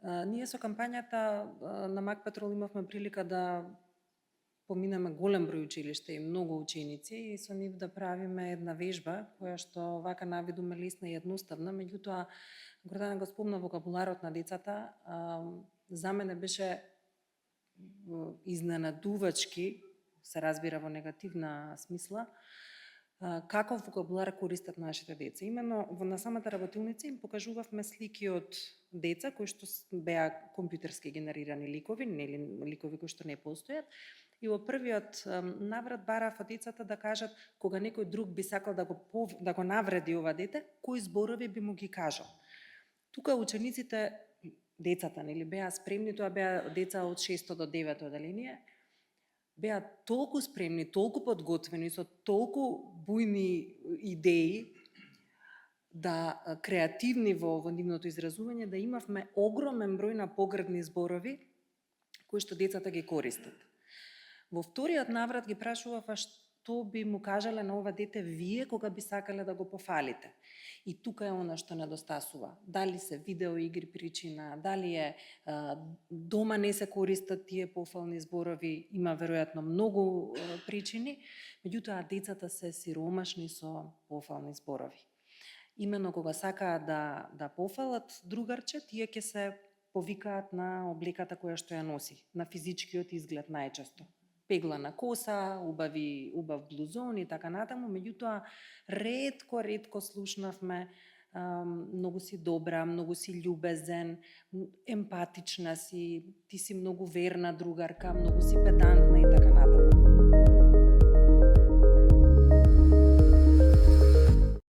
Ние со кампањата на Мак Петрол имавме прилика да поминеме голем број училишта и многу ученици и со нив да правиме една вежба која што вака навидуме лесна и едноставна, меѓутоа Гордана го спомна вокабуларот на децата, за мене беше изненадувачки, се разбира во негативна смисла, каков вокабулар користат нашите деца. Имено на самата работилница им покажувавме слики од деца кои што беа компјутерски генерирани ликови, нели ликови кои што не постојат. И во првиот наврат барав од децата да кажат кога некој друг би сакал да го навреди ова дете, кои зборови би му ги кажал. Тука учениците, децата, нели беа спремни, тоа беа деца од 6 до 9 оделение, беа толку спремни, толку подготвени, со толку бујни идеи, да креативни во нивното изразување, да имавме огромен број на погребни зборови кои што децата ги користат. Во вториот наврат ги прашував што би му кажале на ова дете вие кога би сакале да го пофалите. И тука е она што недостасува. Дали се видеоигри причина, дали е дома не се користат тие пофални зборови, има веројатно многу причини, меѓутоа децата се сиромашни со пофални зборови. Имено кога сакаат да пофалат другарче, тие ќе се повикаат на облеката која што ја носи, на физичкиот изглед најчесто. Пеглана коса, убав блузон и така натаму, меѓутоа ретко слушнавме многу си добра, многу си љубезен, емпатична си, ти си многу верна другарка, многу си педантна и така натаму.